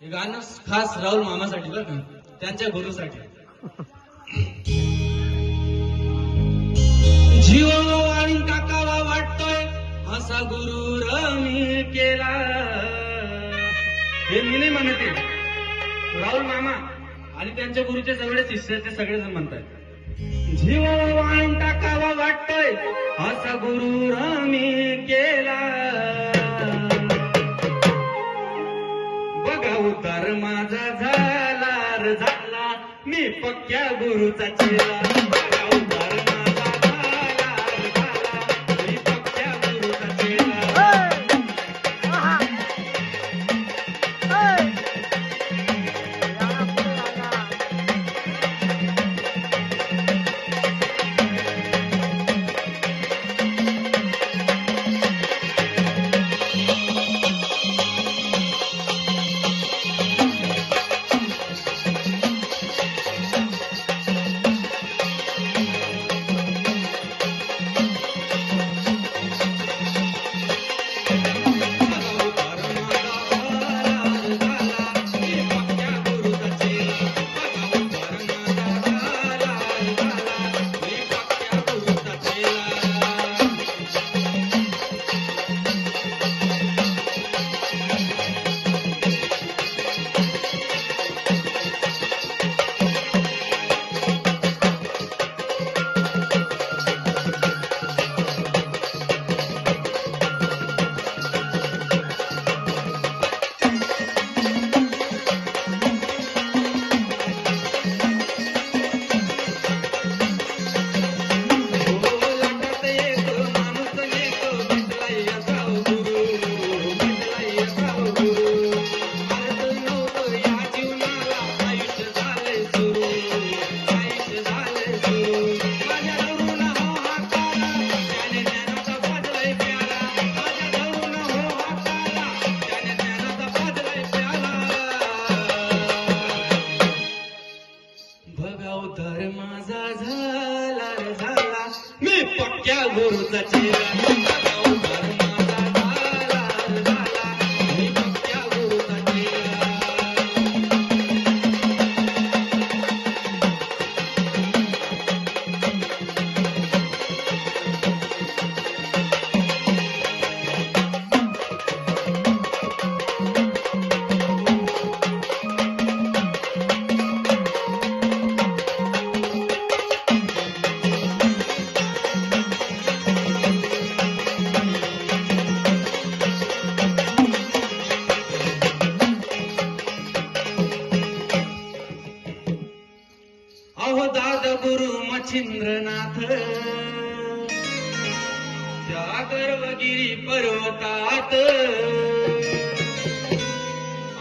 हे गाणं खास राहुल मामासाठी बरं का, त्यांच्या गुरुसाठी. जीव वाळून टाकावा वाटतोय असा गुरु मी केला. हे मी नाही म्हणते, राहुल मामा आणि त्यांच्या गुरुचे सगळे शिष्य ते सगळेजण म्हणतात. जीव वाळून टाकावा वाटतोय असा गुरु मी केला. बघा उतार माझा झाला र झाला, मी पक्क्या गुरुचा चेला. बघा उतार माझा झाला र झाला, मी पक्क्या गुरुचा चेला. पक्क्या गुरुचा चेला. अहो दादा गुरु मच्छिंद्रनाथ त्या गर्वगिरी पर्वतात.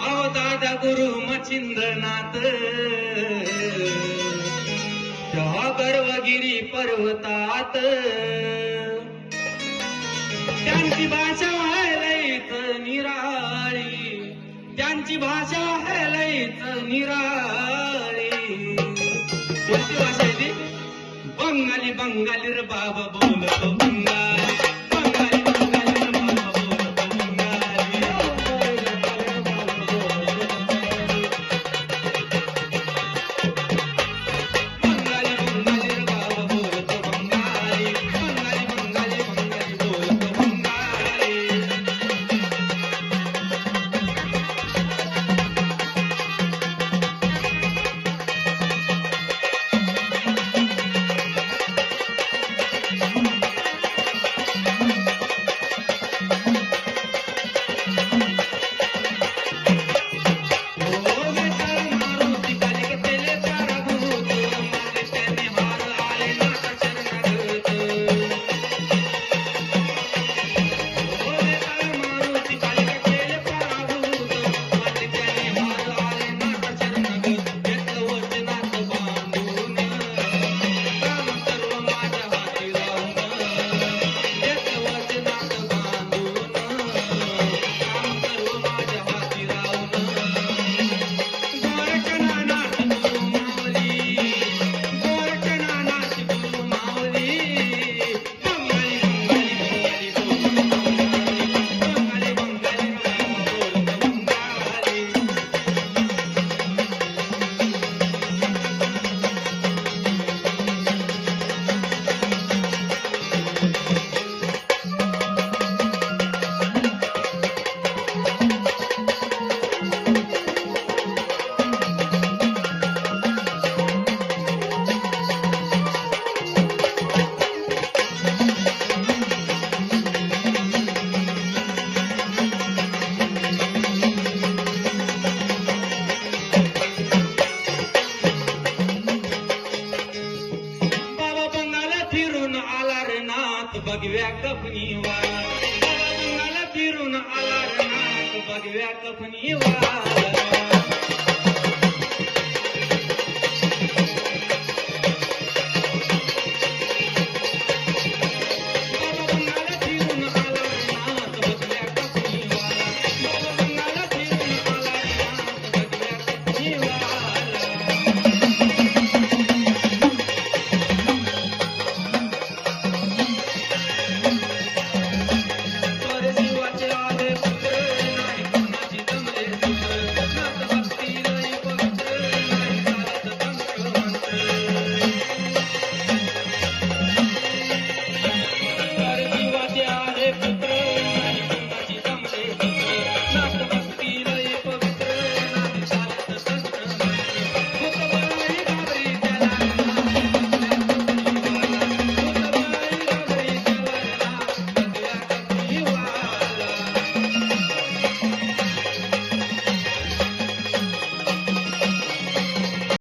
अहो दादा गुरु मच्छिंद्रनाथ त्या गर्वगिरी पर्वतात. त्यांची भाषा आहे लईच निराळी, त्यांची भाषा आहे लईच निराळी. कोणती भाषा आहे ती? बंगाली. बंगाली रे बाबा बोलतो बंगाली. बंगाली बंगाली रे बाबा बोलतो बंगाली. बंगाली बंगाली रे बाबा बोलतो बंगाली. बंगाली बंगाली बंगाली बोलतो बंगाली. कफनीवाला बाबा बंगाला फिरून आला रनात भगव्या कफनीवाला परशिवाचे